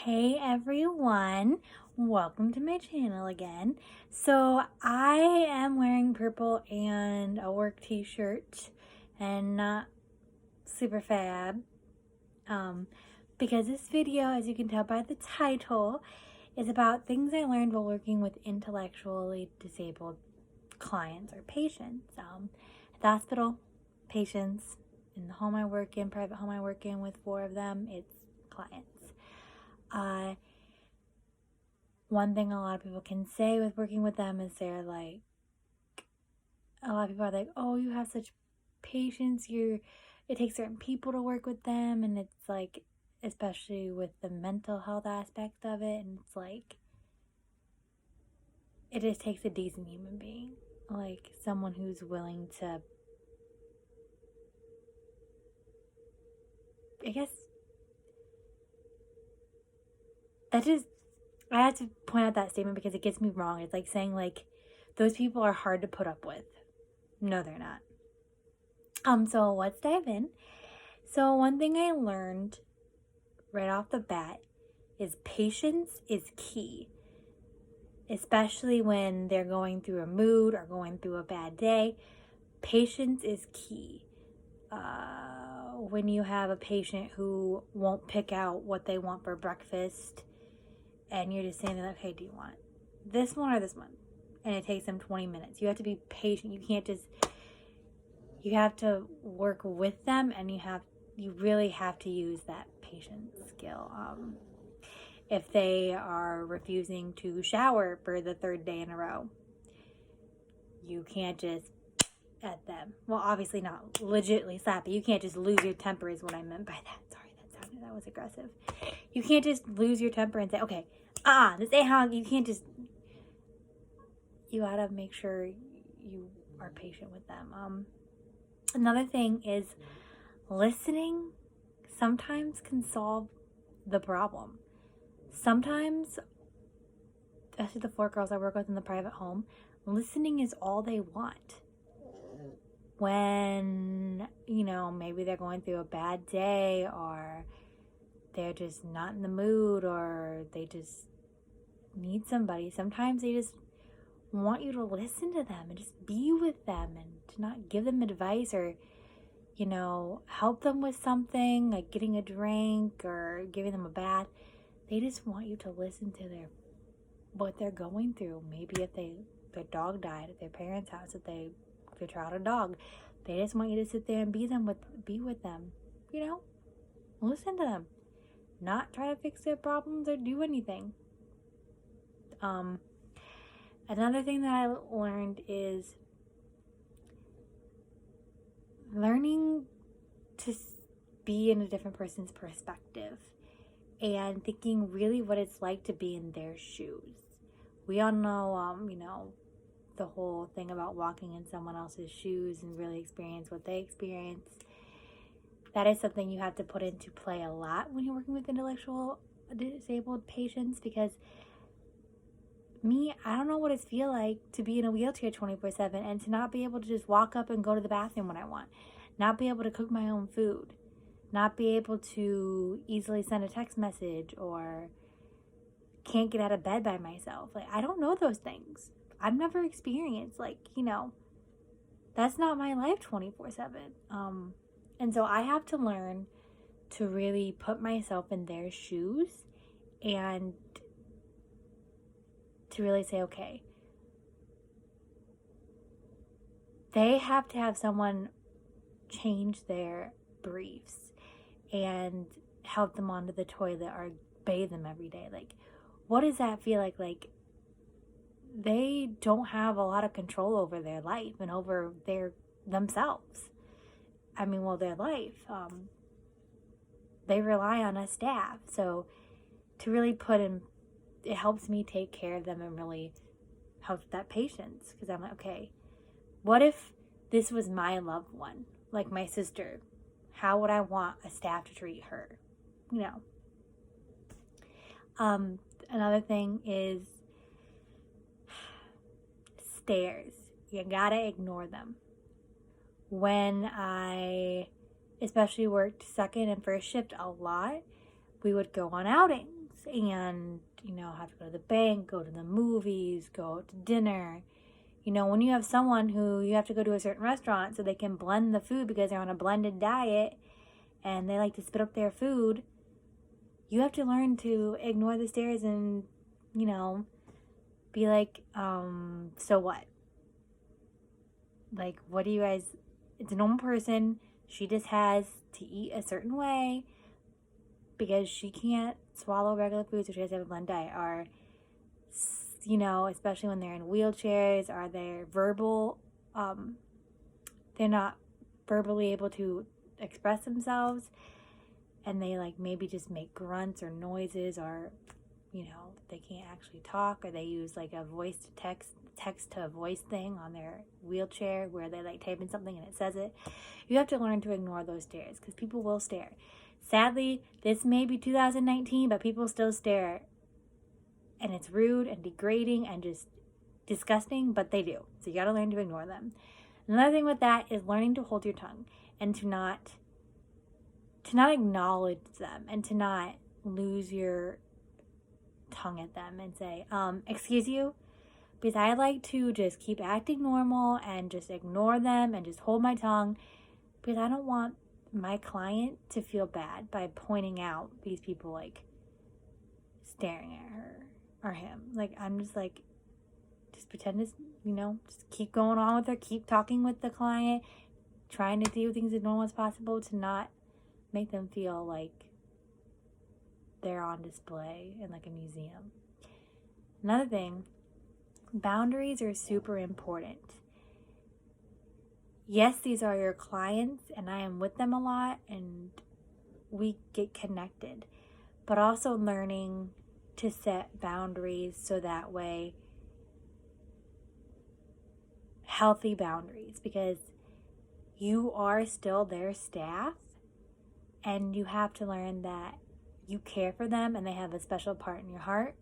Hey everyone, welcome to my channel again. So I am wearing purple and a work t-shirt and not super fab because this video, as you can tell by the title, is about things I learned while working with intellectually disabled clients or patients. At the hospital, patients, in the home I work in, private home I work in with 4 of them, it's clients. One thing a lot of people can say with working with them is they're like, a lot of people are like, oh, you have such patience, it takes certain people to work with them, and it's like, especially with the mental health aspect of it, and it's like, it just takes a decent human being, like someone who's willing to, I guess, I had to point out that statement because it gets me wrong. It's like saying like, those people are hard to put up with. No, they're not. So let's dive in. So one thing I learned right off the bat is patience is key, especially when they're going through a mood or going through a bad day. Patience is key. When you have a patient who won't pick out what they want for breakfast and you're just saying like, hey, do you want this one or this one? And it takes them 20 minutes. You have to be patient. You have to work with them, and you really have to use that patience skill. If they are refusing to shower for the 3rd day in a row, you can't just at them. Well, obviously not legitly slap, but you can't just lose your temper is what I meant by that. Sorry, that was aggressive. You can't just lose your temper and say, okay, this ain't how, you can't just, you gotta make sure you are patient with them. Another thing is listening sometimes can solve the problem. Sometimes, especially the 4 girls I work with in the private home, listening is all they want. When, maybe they're going through a bad day, or they're just not in the mood, or they just need somebody. Sometimes they just want you to listen to them and just be with them and to not give them advice or, help them with something like getting a drink or giving them a bath. They just want you to listen to what they're going through. Maybe if their dog died at their parents' house, if their child or dog, they just want you to sit there and be with them. Listen to them, not try to fix their problems or do anything. Another thing that I learned is learning to be in a different person's perspective and thinking really what it's like to be in their shoes. We all know, the whole thing about walking in someone else's shoes and really experience what they experience. That is something you have to put into play a lot when you're working with intellectual disabled patients, because I don't know what it feels like to be in a wheelchair 24/7 and to not be able to just walk up and go to the bathroom when I want, not be able to cook my own food, not be able to easily send a text message, or can't get out of bed by myself. Like, I don't know those things. I've never experienced, that's not my life 24/7. And so I have to learn to really put myself in their shoes and to really say, okay, they have to have someone change their briefs and help them onto the toilet or bathe them every day. Like, what does that feel like? Like, they don't have a lot of control over their life and over themselves. Their life. They rely on us staff. So to really it helps me take care of them and really help that patience. Because I'm like, okay, what if this was my loved one, like my sister? How would I want a staff to treat her? Another thing is stares. You gotta ignore them. When I especially worked second and first shift a lot, we would go on outings. and, have to go to the bank, go to the movies, go to dinner. When you have someone who you have to go to a certain restaurant so they can blend the food because they're on a blended diet and they like to spit up their food, you have to learn to ignore the stares and, be like, so what? Like, what do you guys, it's a normal person. She just has to eat a certain way because she can't swallow regular food, so she has to have a blend diet. Or, especially when they're in wheelchairs, or they're they're not verbally able to express themselves, and they like maybe just make grunts or noises, or they can't actually talk, or they use like a voice to text to voice thing on their wheelchair where they like type in something and it says it. You have to learn to ignore those stares because people will stare. Sadly, this may be 2019, but people still stare, and it's rude and degrading and just disgusting, but they do. So you got to learn to ignore them. Another thing with that is learning to hold your tongue and to not acknowledge them, and to not lose your tongue at them and say, excuse you, because I like to just keep acting normal and just ignore them and just hold my tongue, because I don't want my client to feel bad by pointing out these people like staring at her or him. Like, I'm just like, just pretend to, just keep going on with her, keep talking with the client, trying to do things as normal as possible to not make them feel like they're on display in like a museum. Another thing, boundaries are super important. Yes, these are your clients and I am with them a lot and we get connected, but also learning to set boundaries so that way, healthy boundaries, because you are still their staff and you have to learn that you care for them and they have a special part in your heart,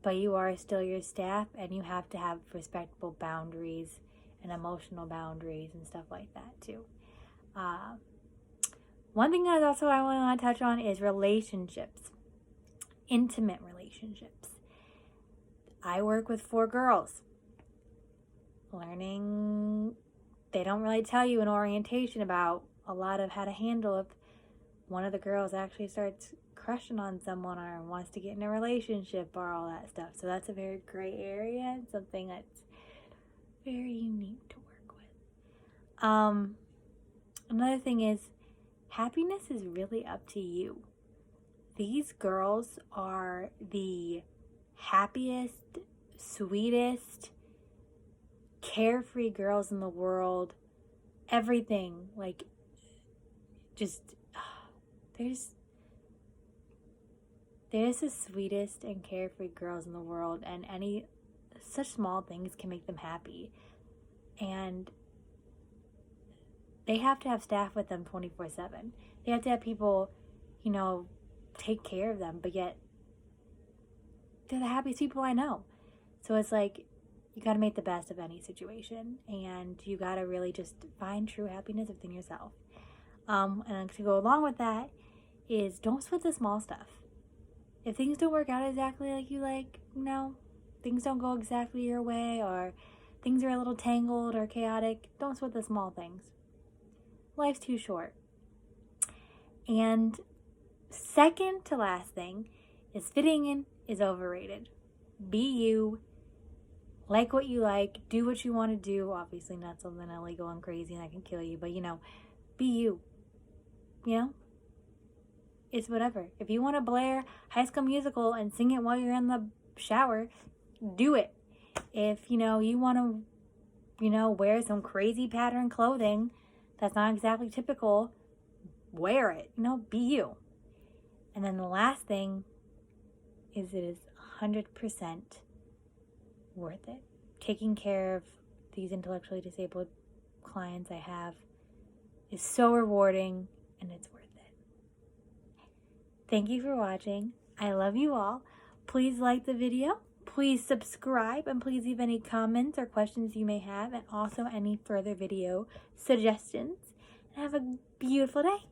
but you are still your staff and you have to have respectable boundaries and emotional boundaries and stuff like that too. One thing that also I want to touch on is relationships, intimate relationships. I work with 4 girls. Learning, they don't really tell you in orientation about a lot of how to handle if one of the girls actually starts crushing on someone or wants to get in a relationship or all that stuff. So that's a very gray area and something that's very unique to work with. Another thing is, happiness is really up to you. These girls are the happiest, sweetest, carefree girls in the world. Everything, like, just, there's the sweetest and carefree girls in the world, and such small things can make them happy. And they have to have staff with them 24/7. They have to have people, take care of them, but yet they're the happiest people I know. So it's like, you got to make the best of any situation, and you got to really just find true happiness within yourself. And to go along with that is, don't sweat the small stuff. If things don't work out exactly like you like, things don't go exactly your way, or things are a little tangled or chaotic, don't sweat the small things. Life's too short. And second to last thing is, fitting in is overrated. Be you. Like what you like. Do what you want to do. Obviously not something illegal and crazy and that can kill you, but be you. It's whatever. If you want to blare High School Musical and sing it while you're in the shower, do it. If you want to wear some crazy pattern clothing that's not exactly typical, wear it. Be you. And then the last thing is, it is 100% worth it. Taking care of these intellectually disabled clients I have is so rewarding, and it's worth it. Thank you for watching. I love you all. Please like the video. Please subscribe, and please leave any comments or questions you may have, and also any further video suggestions. And have a beautiful day.